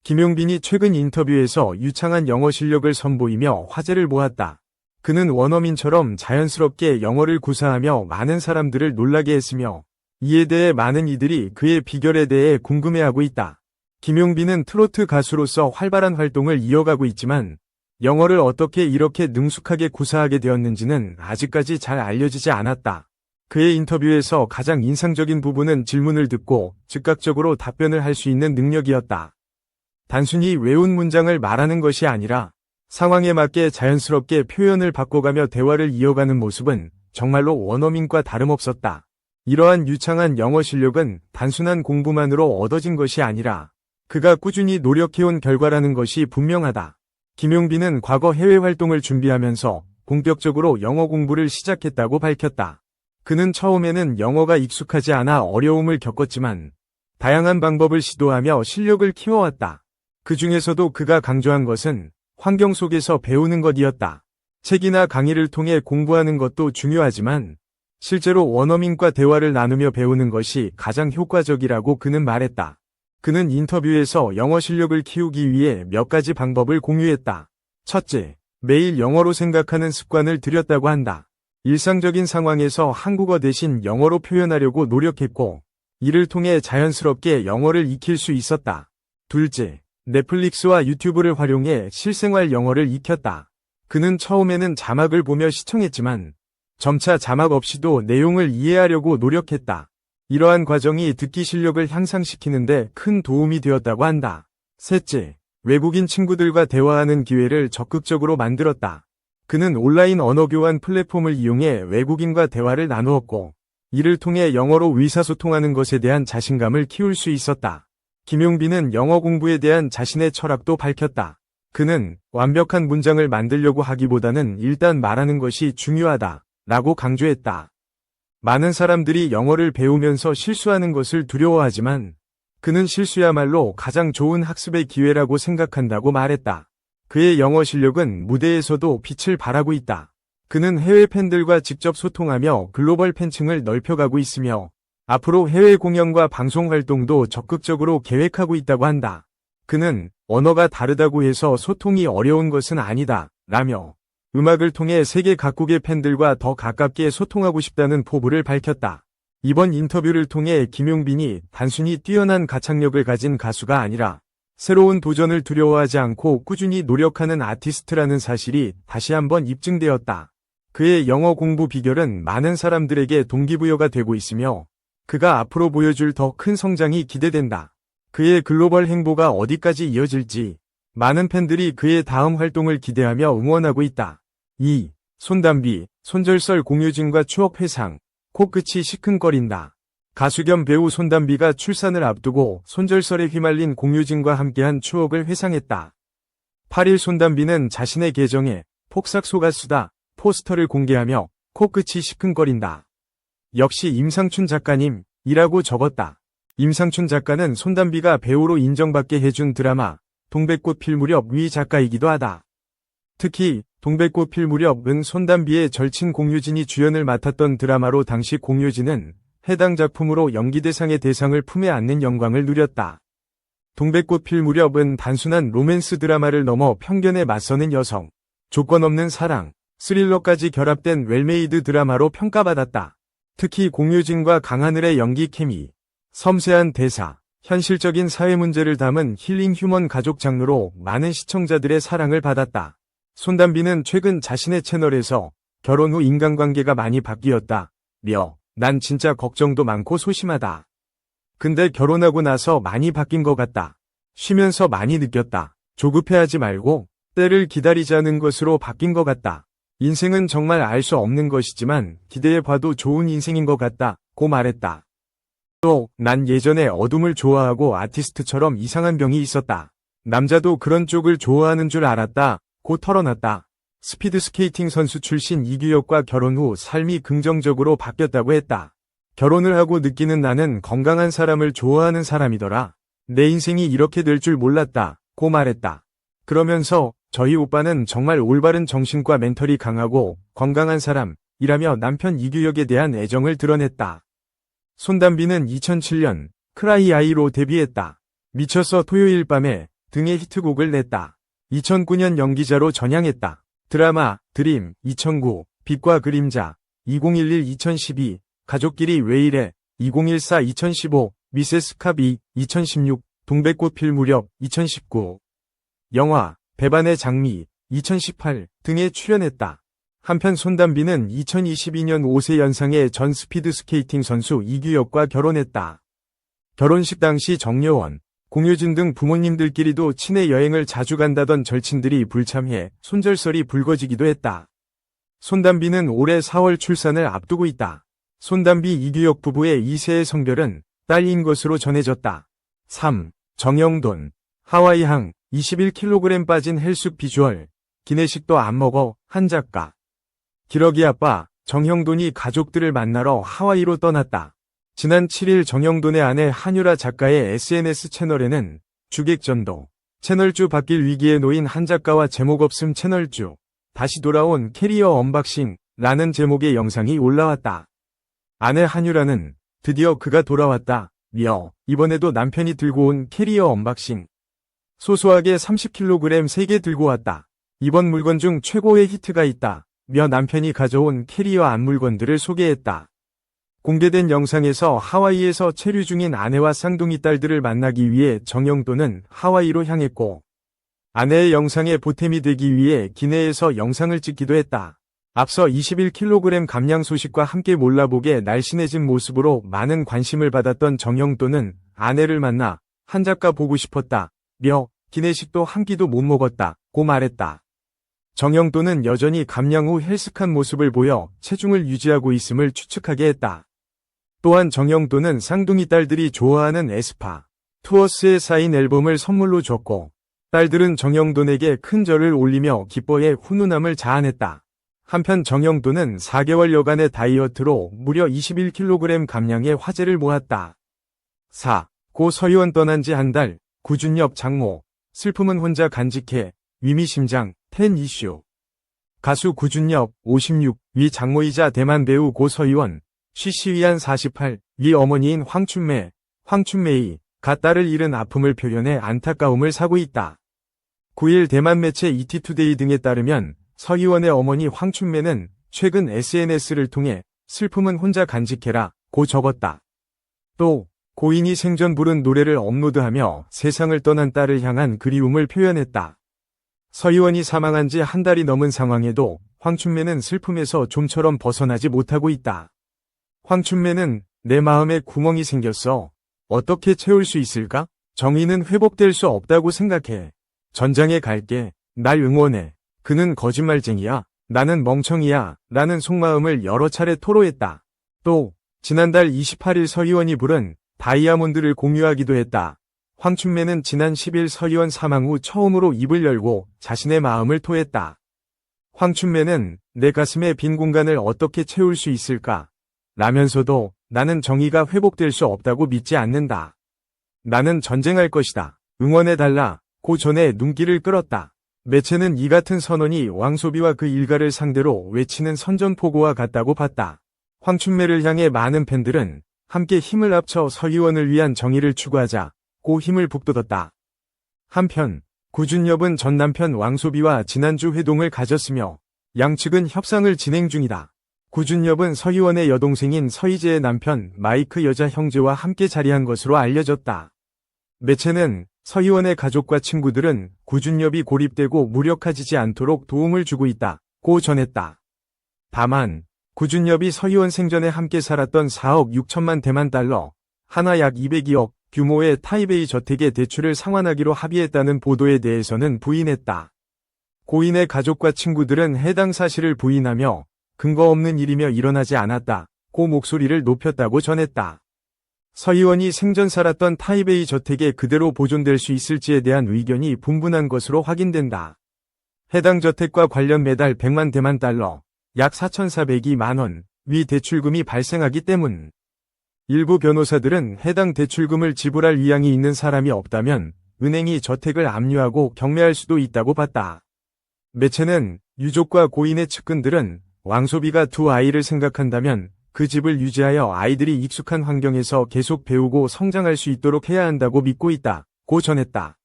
김용빈이 최근 인터뷰에서 유창한 영어 실력을 선보이며 화제를 모았다. 그는 원어민처럼 자연스럽게 영어를 구사하며 많은 사람들을 놀라게 했으며 이에 대해 많은 이들이 그의 비결에 대해 궁금해하고 있다. 김용빈은 트로트 가수로서 활발한 활동을 이어가고 있지만 영어를 어떻게 이렇게 능숙하게 구사하게 되었는지는 아직까지 잘 알려지지 않았다. 그의 인터뷰에서 가장 인상적인 부분은 질문을 듣고 즉각적으로 답변을 할 수 있는 능력이었다. 단순히 외운 문장을 말하는 것이 아니라 상황에 맞게 자연스럽게 표현을 바꿔가며 대화를 이어가는 모습은 정말로 원어민과 다름없었다. 이러한 유창한 영어 실력은 단순한 공부만으로 얻어진 것이 아니라 그가 꾸준히 노력해온 결과라는 것이 분명하다. 김용빈은 과거 해외 활동을 준비하면서 본격적으로 영어 공부를 시작했다고 밝혔다. 그는 처음에는 영어가 익숙하지 않아 어려움을 겪었지만 다양한 방법을 시도하며 실력을 키워왔다. 그 중에서도 그가 강조한 것은 환경 속에서 배우는 것이었다. 책이나 강의를 통해 공부하는 것도 중요하지만 실제로 원어민과 대화를 나누며 배우는 것이 가장 효과적이라고 그는 말했다. 그는 인터뷰에서 영어 실력을 키우기 위해 몇 가지 방법을 공유했다. 첫째, 매일 영어로 생각하는 습관을 들였다고 한다. 일상적인 상황에서 한국어 대신 영어로 표현하려고 노력했고 이를 통해 자연스럽게 영어를 익힐 수 있었다. 둘째, 넷플릭스와 유튜브를 활용해 실생활 영어를 익혔다. 그는 처음에는 자막을 보며 시청했지만 점차 자막 없이도 내용을 이해하려고 노력했다. 이러한 과정이 듣기 실력을 향상시키는데 큰 도움이 되었다고 한다. 셋째, 외국인 친구들과 대화하는 기회를 적극적으로 만들었다. 그는 온라인 언어교환 플랫폼을 이용해 외국인과 대화를 나누었고 이를 통해 영어로 의사소통하는 것에 대한 자신감을 키울 수 있었다. 김용빈은 영어 공부에 대한 자신의 철학도 밝혔다. 그는 완벽한 문장을 만들려고 하기보다는 일단 말하는 것이 중요하다 라고 강조했다. 많은 사람들이 영어를 배우면서 실수하는 것을 두려워하지만 그는 실수야말로 가장 좋은 학습의 기회라고 생각한다고 말했다. 그의 영어 실력은 무대에서도 빛을 발하고 있다. 그는 해외 팬들과 직접 소통하며 글로벌 팬층을 넓혀가고 있으며 앞으로 해외 공연과 방송 활동도 적극적으로 계획하고 있다고 한다. 그는 언어가 다르다고 해서 소통이 어려운 것은 아니다 라며 음악을 통해 세계 각국의 팬들과 더 가깝게 소통하고 싶다는 포부를 밝혔다. 이번 인터뷰를 통해 김용빈이 단순히 뛰어난 가창력을 가진 가수가 아니라 새로운 도전을 두려워하지 않고 꾸준히 노력하는 아티스트라는 사실이 다시 한번 입증되었다. 그의 영어 공부 비결은 많은 사람들에게 동기부여가 되고 있으며 그가 앞으로 보여줄 더 큰 성장이 기대된다. 그의 글로벌 행보가 어디까지 이어질지 많은 팬들이 그의 다음 활동을 기대하며 응원하고 있다. 2. 손담비, 손절설 공효진과 추억 회상, 코끝이 시큰거린다. 가수 겸 배우 손담비가 출산을 앞두고 손절설에 휘말린 공효진과 함께한 추억을 회상했다. 8일 손담비는 자신의 계정에 폭삭 속았수다 포스터를 공개하며 코끝이 시큰거린다. 역시 임상춘 작가님 이라고 적었다. 임상춘 작가는 손담비가 배우로 인정받게 해준 드라마 동백꽃 필 무렵 위 작가이기도 하다. 특히 동백꽃 필 무렵은 손담비의 절친 공효진이 주연을 맡았던 드라마로 당시 공효진은 해당 작품으로 연기대상의 대상을 품에 안는 영광을 누렸다. 동백꽃 필 무렵은 단순한 로맨스 드라마를 넘어 편견에 맞서는 여성, 조건 없는 사랑, 스릴러까지 결합된 웰메이드 드라마로 평가받았다. 특히 공효진과 강하늘의 연기 케미, 섬세한 대사, 현실적인 사회 문제를 담은 힐링 휴먼 가족 장르로 많은 시청자들의 사랑을 받았다. 손담비는 최근 자신의 채널에서 결혼 후 인간관계가 많이 바뀌었다. 난 진짜 걱정도 많고 소심하다. 근데 결혼하고 나서 많이 바뀐 것 같다. 쉬면서 많이 느꼈다. 조급해하지 말고 때를 기다리자는 것으로 바뀐 것 같다. 인생은 정말 알 수 없는 것이지만 기대해봐도 좋은 인생인 것 같다. 고 말했다. 또 난 예전에 어둠을 좋아하고 아티스트처럼 이상한 병이 있었다. 남자도 그런 쪽을 좋아하는 줄 알았다. 고 털어놨다. 스피드스케이팅 선수 출신 이규혁과 결혼 후 삶이 긍정적으로 바뀌었다고 했다. 결혼을 하고 느끼는 나는 건강한 사람을 좋아하는 사람이더라. 내 인생이 이렇게 될 줄 몰랐다. 고 말했다. 그러면서 저희 오빠는 정말 올바른 정신과 멘털이 강하고 건강한 사람이라며 남편 이규혁에 대한 애정을 드러냈다. 손담비는 2007년 크라이 아이로 데뷔했다. 미쳐서 토요일 밤에 등의 히트곡을 냈다. 2009년 연기자로 전향했다. 드라마 드림 2009, 빛과 그림자 2011-2012, 가족끼리 왜 이래 2014-2015, 미세스 카비 2016, 동백꽃 필 무렵 2019, 영화 배반의 장미 2018 등에 출연했다. 한편 손담비는 2022년 5세 연상의 전 스피드스케이팅 선수 이규혁과 결혼했다. 결혼식 당시 정여원, 공효진 등 부모님들끼리도 친해 여행을 자주 간다던 절친들이 불참해 손절설이 불거지기도 했다. 손담비는 올해 4월 출산을 앞두고 있다. 손담비 이규혁 부부의 2세의 성별은 딸인 것으로 전해졌다. 3. 정영돈, 하와이항 21kg 빠진 헬쑥 비주얼, 기내식도 안 먹어 한 작가. 기러기 아빠 정형돈이 가족들을 만나러 하와이로 떠났다. 지난 7일 정형돈의 아내 한유라 작가의 SNS 채널에는 주객전도, 채널주 바뀔 위기에 놓인 한 작가와 제목 없음 채널주, 다시 돌아온 캐리어 언박싱 라는 제목의 영상이 올라왔다. 아내 한유라는 드디어 그가 돌아왔다 며 이번에도 남편이 들고 온 캐리어 언박싱. 소소하게 30kg 3개 들고 왔다. 이번 물건 중 최고의 히트가 있다 며 남편이 가져온 캐리어 안 물건들을 소개했다. 공개된 영상에서 하와이에서 체류 중인 아내와 쌍둥이 딸들을 만나기 위해 정영돈은 하와이로 향했고, 아내의 영상에 보탬이 되기 위해 기내에서 영상을 찍기도 했다. 앞서 21kg 감량 소식과 함께 몰라보게 날씬해진 모습으로 많은 관심을 받았던 정영돈은 아내를 만나 한 작가 보고 싶었다 며 기내식도 한 끼도 못 먹었다고 말했다. 정영돈은 여전히 감량 후 헬스한 모습을 보여 체중을 유지하고 있음을 추측하게 했다. 또한 정영돈은 쌍둥이 딸들이 좋아하는 에스파, 투어스에 쌓인 앨범을 선물로 줬고, 딸들은 정영돈에게 큰 절을 올리며 기뻐해 훈훈함을 자아냈다. 한편 정영돈은 4개월여간의 다이어트로 무려 21kg 감량의 화제를 모았다. 4. 고 서희원 떠난 지 한 달, 구준엽 장모, 슬픔은 혼자 간직해, 위미심장, 텐 이슈. 가수 구준엽, 56, 위 장모이자 대만 배우 고 서희원, 쉬쉬위안 48, 위 어머니인 황춘매이, 가 딸을 잃은 아픔을 표현해 안타까움을 사고 있다. 9일 대만 매체 이티투데이 등에 따르면 서희원의 어머니 황춘매는 최근 SNS를 통해 슬픔은 혼자 간직해라 고 적었다. 또 고인이 생전 부른 노래를 업로드하며 세상을 떠난 딸을 향한 그리움을 표현했다. 서희원이 사망한 지 한 달이 넘은 상황에도 황춘매는 슬픔에서 좀처럼 벗어나지 못하고 있다. 황춘매는 내 마음에 구멍이 생겼어. 어떻게 채울 수 있을까? 정의는 회복될 수 없다고 생각해. 전장에 갈게. 날 응원해. 그는 거짓말쟁이야. 나는 멍청이야. 라는 속마음을 여러 차례 토로했다. 또 지난달 28일 서희원이 부른 다이아몬드를 공유하기도 했다. 황춘매는 지난 10일 서희원 사망 후 처음으로 입을 열고 자신의 마음을 토했다. 황춘매는 내 가슴에 빈 공간을 어떻게 채울 수 있을까? 라면서도 나는 정의가 회복될 수 없다고 믿지 않는다. 나는 전쟁할 것이다. 응원해달라. 고 전에 눈길을 끌었다. 매체는 이 같은 선언이 왕소비와 그 일가를 상대로 외치는 선전포고와 같다고 봤다. 황춘매를 향해 많은 팬들은 함께 힘을 합쳐 서희원을 위한 정의를 추구하자 고 힘을 북돋았다. 한편 구준엽은 전 남편 왕소비와 지난주 회동을 가졌으며 양측은 협상을 진행 중이다. 구준엽은 서희원의 여동생인 서희재의 남편 마이크 여자 형제와 함께 자리한 것으로 알려졌다. 매체는 서희원의 가족과 친구들은 구준엽이 고립되고 무력화지지 않도록 도움을 주고 있다고 전했다. 다만 구준엽이 서희원 생전에 함께 살았던 4억 6천만 대만 달러, 하나 약 202억 규모의 타이베이 저택의 대출을 상환하기로 합의했다는 보도에 대해서는 부인했다. 고인의 가족과 친구들은 해당 사실을 부인하며 근거 없는 일이며 일어나지 않았다고 목소리를 높였다고 전했다. 서희원이 생전 살았던 타이베이 저택에 그대로 보존될 수 있을지에 대한 의견이 분분한 것으로 확인된다. 해당 저택과 관련 매달 100만 대만 달러, 약 4,402만 원, 위 대출금이 발생하기 때문. 일부 변호사들은 해당 대출금을 지불할 의향이 있는 사람이 없다면 은행이 저택을 압류하고 경매할 수도 있다고 봤다. 매체는 유족과 고인의 측근들은 왕소비가 두 아이를 생각한다면 그 집을 유지하여 아이들이 익숙한 환경에서 계속 배우고 성장할 수 있도록 해야 한다고 믿고 있다고 전했다.